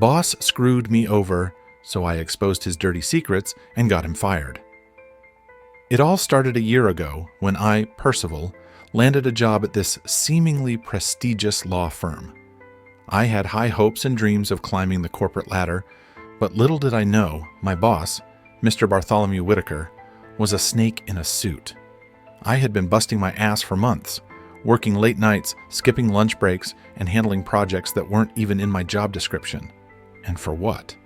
boss screwed me over, so I exposed his dirty secrets and got him fired. It all started a year ago when I, Percival, landed a job at this seemingly prestigious law firm. I had high hopes and dreams of climbing the corporate ladder, but little did I know my boss, Mr. Bartholomew Whitaker, was a snake in a suit. I had been busting my ass for months, working late nights, skipping lunch breaks, and handling projects that weren't even in my job description. And for what?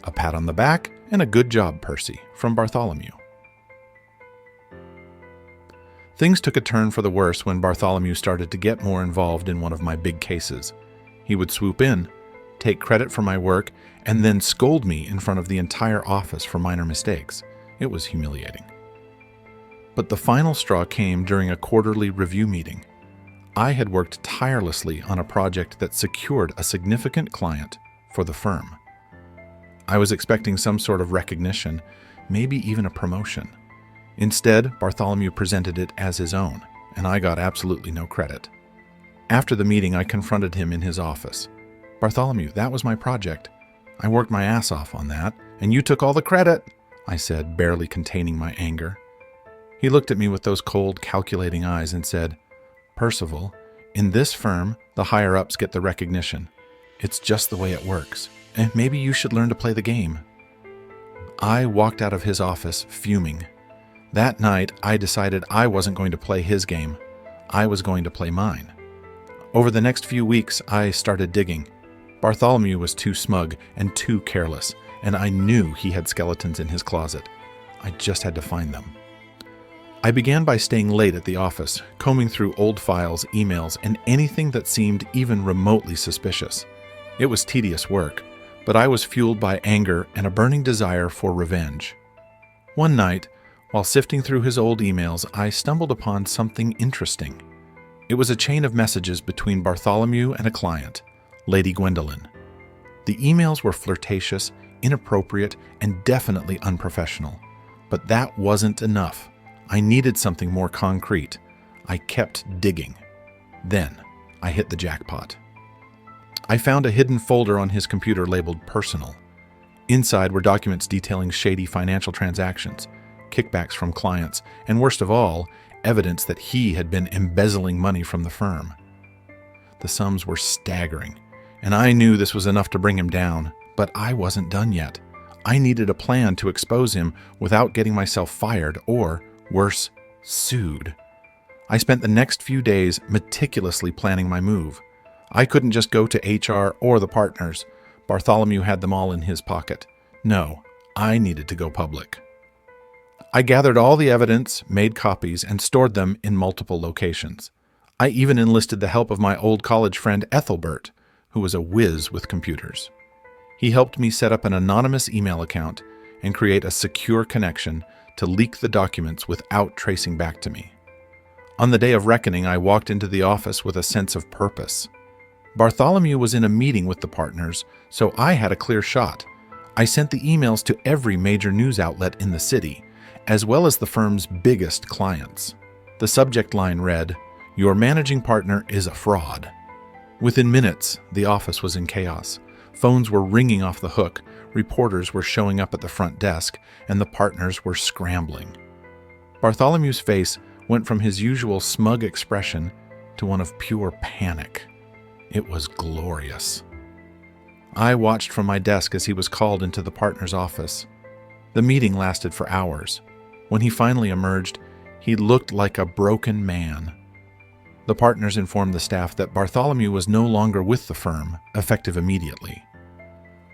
A pat on the back and a good job, Percy, from Bartholomew. Things took a turn for the worse when Bartholomew started to get more involved in one of my big cases. He would swoop in, take credit for my work, and then scold me in front of the entire office for minor mistakes. It was humiliating. But the final straw came during a quarterly review meeting. I had worked tirelessly on a project that secured a significant client for the firm. I was expecting some sort of recognition, maybe even a promotion. Instead, Bartholomew presented it as his own, and I got absolutely no credit. After the meeting, I confronted him in his office. "Bartholomew, that was my project. I worked my ass off on that, and you took all the credit," I said, barely containing my anger. He looked at me with those cold, calculating eyes and said, "Percival, in this firm, the higher-ups get the recognition. It's just the way it works, and maybe you should learn to play the game." I walked out of his office fuming. That night, I decided I wasn't going to play his game. I was going to play mine. Over the next few weeks, I started digging. Bartholomew was too smug and too careless, and I knew he had skeletons in his closet. I just had to find them. I began by staying late at the office, combing through old files, emails, and anything that seemed even remotely suspicious. It was tedious work, but I was fueled by anger and a burning desire for revenge. One night, while sifting through his old emails, I stumbled upon something interesting. It was a chain of messages between Bartholomew and a client, Lady Gwendolyn. The emails were flirtatious, inappropriate, and definitely unprofessional. But that wasn't enough. I needed something more concrete. I kept digging. Then, I hit the jackpot. I found a hidden folder on his computer labeled Personal. Inside were documents detailing shady financial transactions, kickbacks from clients, and worst of all, evidence that he had been embezzling money from the firm. The sums were staggering, and I knew this was enough to bring him down, but I wasn't done yet. I needed a plan to expose him without getting myself fired or, worse, sued. I spent the next few days meticulously planning my move. I couldn't just go to HR or the partners. Bartholomew had them all in his pocket. No, I needed to go public. I gathered all the evidence, made copies, and stored them in multiple locations. I even enlisted the help of my old college friend Ethelbert, who was a whiz with computers. He helped me set up an anonymous email account and create a secure connection to leak the documents without tracing back to me. On the day of reckoning, I walked into the office with a sense of purpose. Bartholomew was in a meeting with the partners, so I had a clear shot. I sent the emails to every major news outlet in the city, as well as the firm's biggest clients. The subject line read, "Your managing partner is a fraud." Within minutes, the office was in chaos. Phones were ringing off the hook, reporters were showing up at the front desk, and the partners were scrambling. Bartholomew's face went from his usual smug expression to one of pure panic. It was glorious. I watched from my desk as he was called into the partner's office. The meeting lasted for hours. When he finally emerged, he looked like a broken man. The partners informed the staff that Bartholomew was no longer with the firm, effective immediately.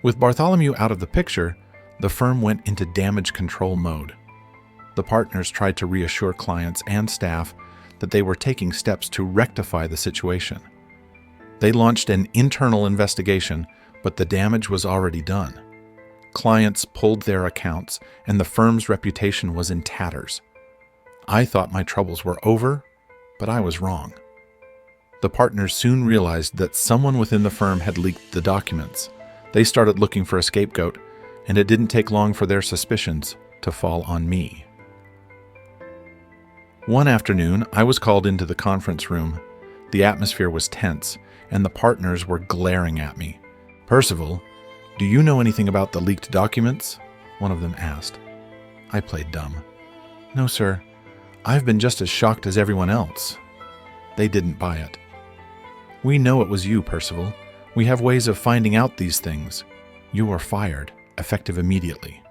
With Bartholomew out of the picture, the firm went into damage control mode. The partners tried to reassure clients and staff that they were taking steps to rectify the situation. They launched an internal investigation, but the damage was already done. Clients pulled their accounts, and the firm's reputation was in tatters. I thought my troubles were over, but I was wrong. The partners soon realized that someone within the firm had leaked the documents. They started looking for a scapegoat, and it didn't take long for their suspicions to fall on me. One afternoon, I was called into the conference room. The atmosphere was tense, and the partners were glaring at me. "Percival, "Do you know anything about the leaked documents?" one of them asked. I played dumb. "No, sir. I've been just as shocked as everyone else." They didn't buy it. "We know it was you, Percival. We have ways of finding out these things. You are fired, effective immediately."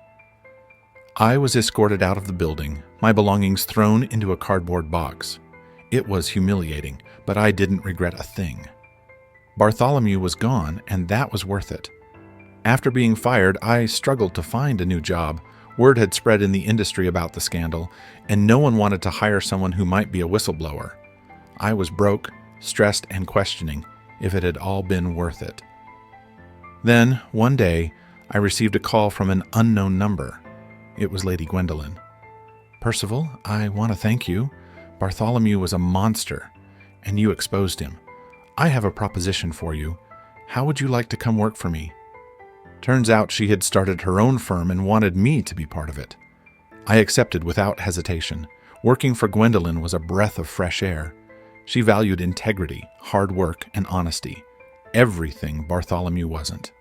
I was escorted out of the building, my belongings thrown into a cardboard box. It was humiliating, but I didn't regret a thing. Bartholomew was gone, and that was worth it. After being fired, I struggled to find a new job. Word had spread in the industry about the scandal, and no one wanted to hire someone who might be a whistleblower. I was broke, stressed, and questioning if it had all been worth it. Then, one day, I received a call from an unknown number. It was Lady Gwendolyn. "Percival, I want to thank you. Bartholomew was a monster, and you exposed him. I have a proposition for you. How would you like to come work for me?" Turns out she had started her own firm and wanted me to be part of it. I accepted without hesitation. Working for Gwendolyn was a breath of fresh air. She valued integrity, hard work, and honesty. Everything Bartholomew wasn't.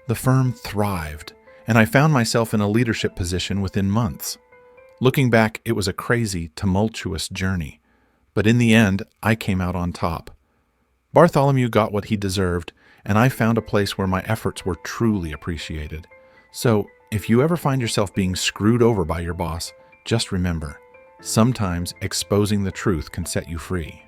The firm thrived, and I found myself in a leadership position within months. Looking back, it was a crazy, tumultuous journey. But in the end, I came out on top. Bartholomew got what he deserved, and I found a place where my efforts were truly appreciated. So, if you ever find yourself being screwed over by your boss, just remember, sometimes exposing the truth can set you free.